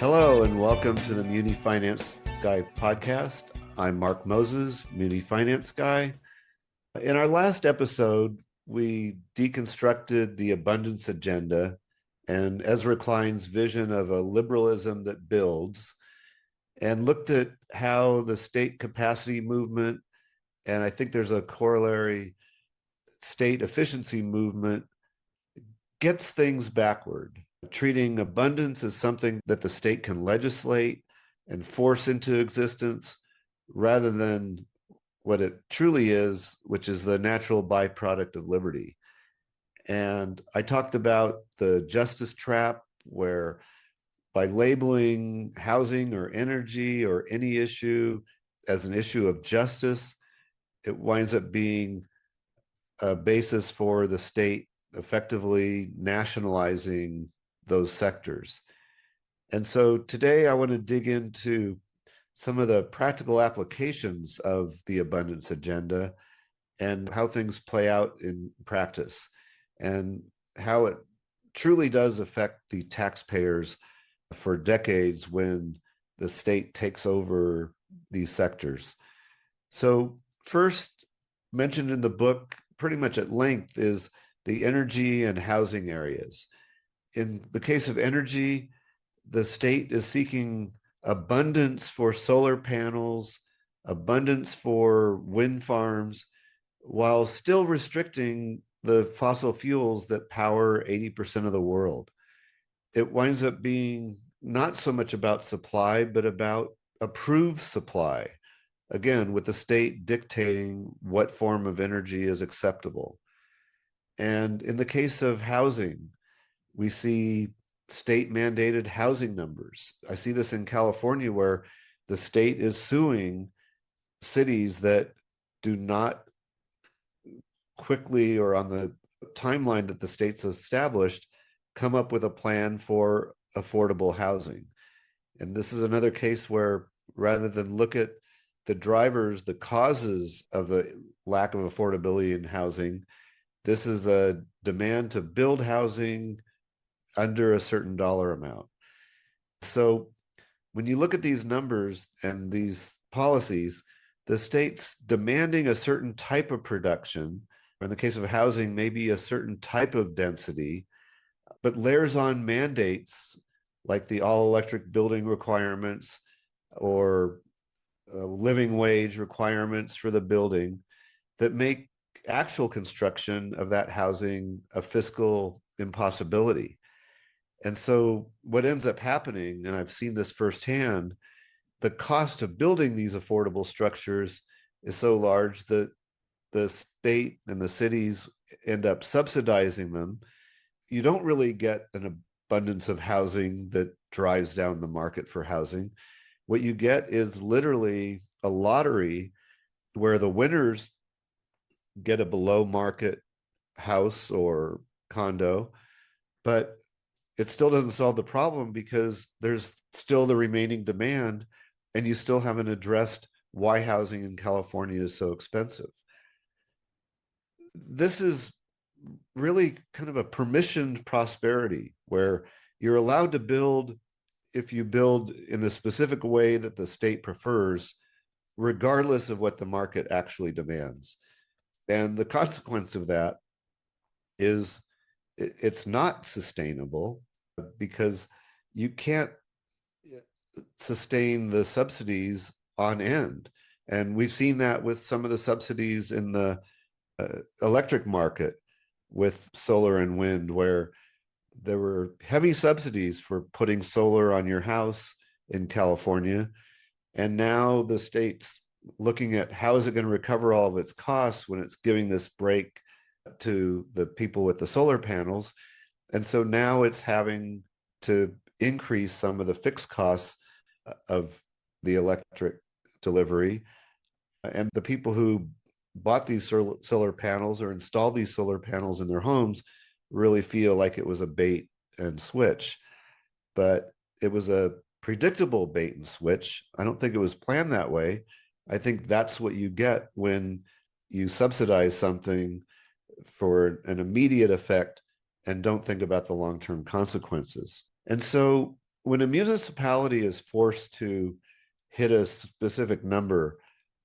Hello and welcome to the MuniFinanceGuy podcast. I'm Mark Moses, MuniFinanceGuy. In our last episode, we deconstructed the abundance agenda and Ezra Klein's vision of a liberalism that builds, and looked at how the state capacity movement, and I think there's a corollary state efficiency movement, gets things backward, treating abundance as something that the state can legislate and force into existence rather than what it truly is, which is the natural byproduct of liberty. And I talked about the justice trap, where by labeling housing or energy or any issue as an issue of justice, it winds up being a basis for the state effectively nationalizing those sectors. And so today I want to dig into some of the practical applications of the abundance agenda and how things play out in practice and how it truly does affect the taxpayers for decades when the state takes over these sectors. So first, mentioned in the book pretty much at length, is the energy and housing areas. In the case of energy, the state is seeking abundance for solar panels, abundance for wind farms, while still restricting the fossil fuels that power 80% of the world. It winds up being not so much about supply, but about approved supply, again, with the state dictating what form of energy is acceptable. And in the case of housing, we see state mandated housing numbers. I see this in California, where the state is suing cities that do not quickly or on the timeline that the state's established come up with a plan for affordable housing. And this is another case where, rather than look at the drivers, the causes of a lack of affordability in housing, this is a demand to build housing under a certain dollar amount. So when you look at these numbers and these policies, the state's demanding a certain type of production, or in the case of housing, maybe a certain type of density, but layers on mandates like the all-electric building requirements or living wage requirements for the building that make actual construction of that housing a fiscal impossibility. And so what ends up happening, and I've seen this firsthand, the cost of building these affordable structures is so large that the state and the cities end up subsidizing them. You don't really get an abundance of housing that drives down the market for housing. What you get is literally a lottery where the winners get a below market house or condo, but it still doesn't solve the problem because there's still the remaining demand, and you still haven't addressed why housing in California is so expensive. This is really kind of a permissioned prosperity where you're allowed to build if you build in the specific way that the state prefers, regardless of what the market actually demands. And the consequence of that is it's not sustainable, because you can't sustain the subsidies on end. And we've seen that with some of the subsidies in the electric market with solar and wind, where there were heavy subsidies for putting solar on your house in California. And now the state's looking at how is it going to recover all of its costs when it's giving this break to the people with the solar panels. And so now it's having to increase some of the fixed costs of the electric delivery. And the people who bought these solar panels or installed these solar panels in their homes really feel like it was a bait and switch. But it was a predictable bait and switch. I don't think it was planned that way. I think that's what you get when you subsidize something for an immediate effect and don't think about the long-term consequences. And so when a municipality is forced to hit a specific number,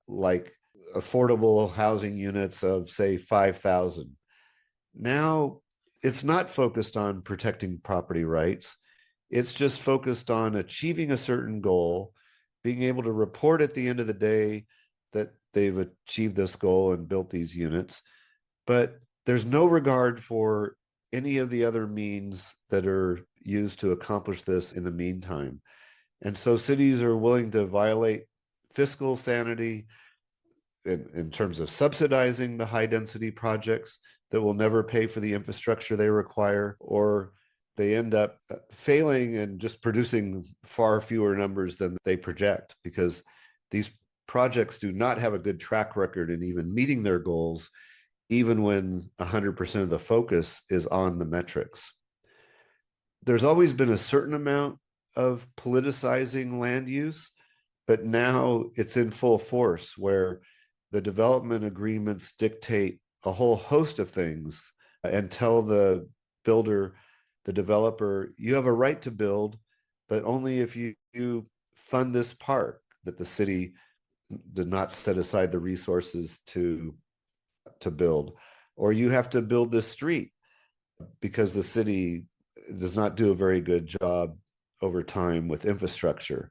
like affordable housing units of, say, 5,000, now it's not focused on protecting property rights. It's just focused on achieving a certain goal, being able to report at the end of the day that they've achieved this goal and built these units. But there's no regard for any of the other means that are used to accomplish this in the meantime. And so cities are willing to violate fiscal sanity in terms of subsidizing the high density projects that will never pay for the infrastructure they require, or they end up failing and just producing far fewer numbers than they project, because these projects do not have a good track record in even meeting their goals, even when 100% of the focus is on the metrics. There's always been a certain amount of politicizing land use, but now it's in full force, where the development agreements dictate a whole host of things and tell the builder, the developer, you have a right to build, but only if you fund this park that the city did not set aside the resources to build, or you have to build this street because the city does not do a very good job over time with infrastructure,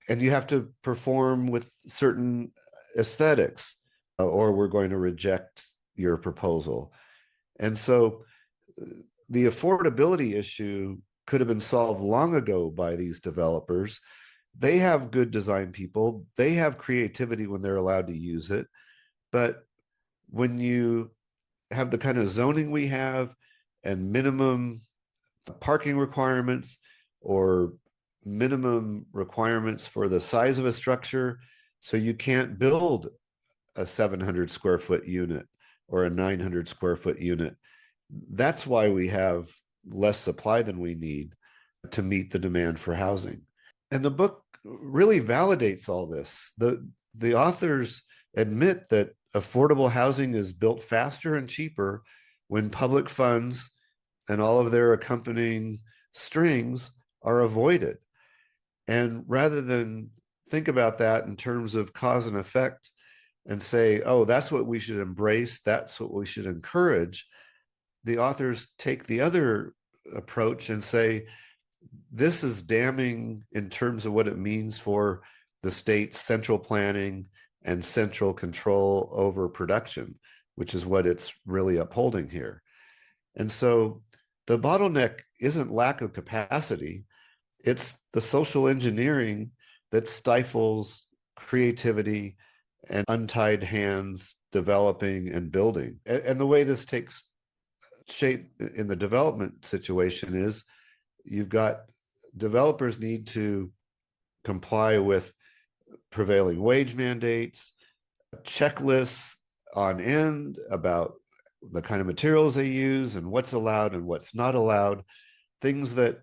and you have to perform with certain aesthetics, or we're going to reject your proposal. And so the affordability issue could have been solved long ago by these developers. They have good design people, they have creativity when they're allowed to use it. But when you have the kind of zoning we have, and minimum parking requirements or minimum requirements for the size of a structure, so you can't build a 700 square foot unit or a 900 square foot unit. That's why we have less supply than we need to meet the demand for housing. And the book really validates all this. The authors admit that affordable housing is built faster and cheaper when public funds and all of their accompanying strings are avoided. And rather than think about that in terms of cause and effect and say, oh, that's what we should embrace, that's what we should encourage, the authors take the other approach and say, this is damning in terms of what it means for the state's central planning and central control over production, which is what it's really upholding here. And so the bottleneck isn't lack of capacity, it's the social engineering that stifles creativity and untied hands developing and building. And the way this takes shape in the development situation is you've got developers need to comply with prevailing wage mandates, checklists on end about the kind of materials they use and what's allowed and what's not allowed, things that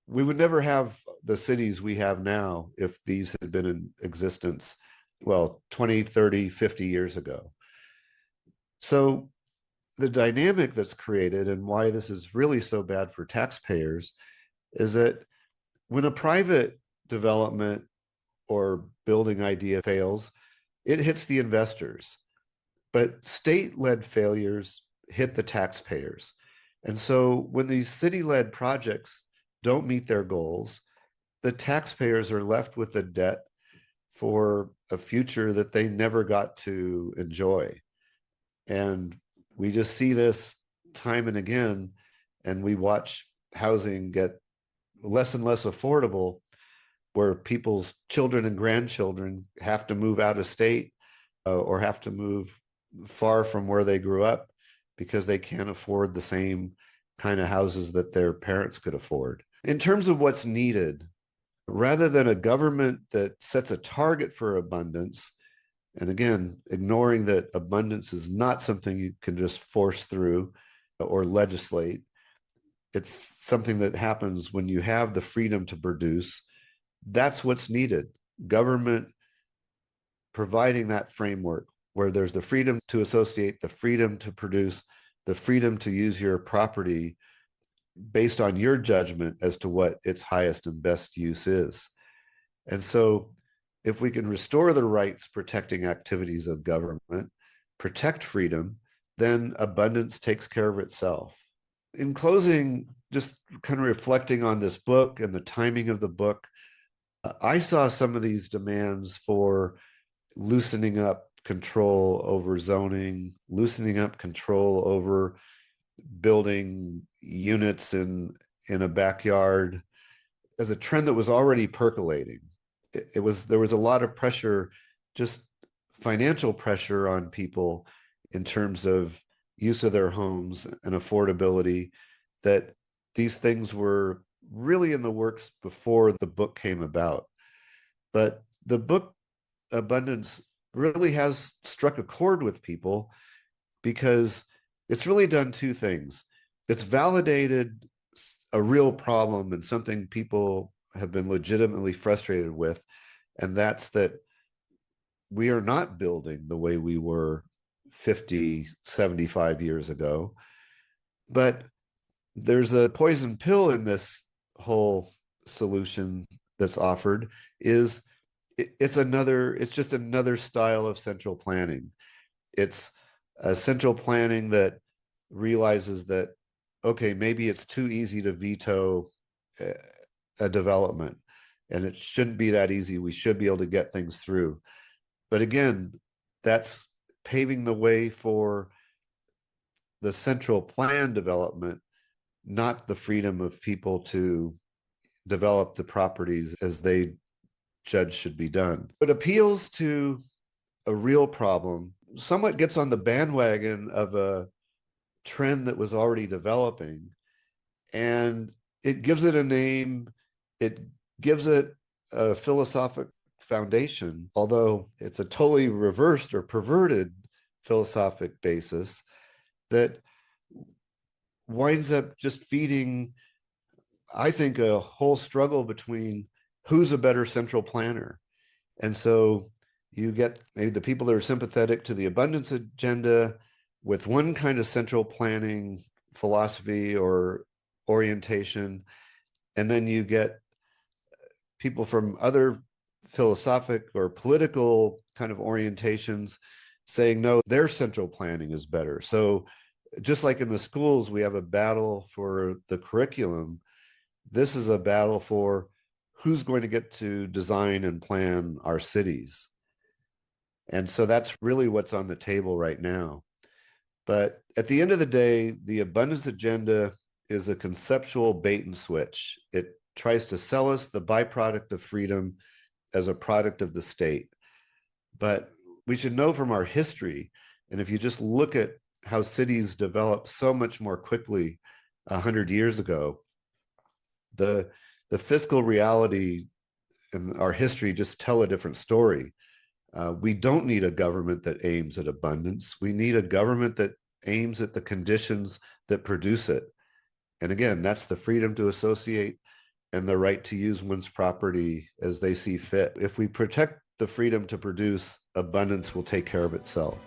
we would never have the cities we have now if these had been in existence, well, 20, 30, 50 years ago. So the dynamic that's created and why this is really so bad for taxpayers is that when a private development or building idea fails, it hits the investors. But state-led failures hit the taxpayers. And so when these city-led projects don't meet their goals, the taxpayers are left with a debt for a future that they never got to enjoy. And we just see this time and again, and we watch housing get less and less affordable, where people's children and grandchildren have to move out of state or have to move far from where they grew up because they can't afford the same kind of houses that their parents could afford. In terms of what's needed, rather than a government that sets a target for abundance, and again, ignoring that abundance is not something you can just force through or legislate, it's something that happens when you have the freedom to produce. That's what's needed. Government providing that framework where there's the freedom to associate, the freedom to produce, the freedom to use your property based on your judgment as to what its highest and best use is. And so if we can restore the rights protecting activities of government, protect freedom, then abundance takes care of itself. In closing, just kind of reflecting on this book and the timing of the book, I saw some of these demands for loosening up control over zoning, loosening up control over building units in a backyard as a trend that was already percolating. There was a lot of pressure, just financial pressure on people in terms of use of their homes and affordability, that these things were really in the works before the book came about. But the book Abundance really has struck a chord with people because it's really done two things. It's validated a real problem and something people have been legitimately frustrated with, and that's that we are not building the way we were 50, 75 years ago. But there's a poison pill in this whole solution that's offered. It's just another style of central planning. It's a central planning that realizes that, okay, maybe it's too easy to veto a development, and it shouldn't be that easy. We should be able to get things through. But again, that's paving the way for the central plan development, not the freedom of people to develop the properties as they judge should be done. It appeals to a real problem, somewhat gets on the bandwagon of a trend that was already developing, and it gives it a name, it gives it a philosophic foundation, although it's a totally reversed or perverted philosophic basis that winds up just feeding, I think, a whole struggle between who's a better central planner. And so you get maybe the people that are sympathetic to the abundance agenda with one kind of central planning philosophy or orientation, and then you get people from other philosophic or political kind of orientations saying, no, their central planning is better. So just like in the schools, we have a battle for the curriculum. This is a battle for who's going to get to design and plan our cities. And so that's really what's on the table right now. But at the end of the day, the abundance agenda is a conceptual bait and switch. It tries to sell us the byproduct of freedom as a product of the state. But we should know from our history, and if you just look at how cities developed so much more quickly 100 years ago, the fiscal reality and our history just tell a different story. We don't need a government that aims at abundance. We need a government that aims at the conditions that produce it. And again, that's the freedom to associate and the right to use one's property as they see fit. If we protect the freedom to produce, abundance will take care of itself.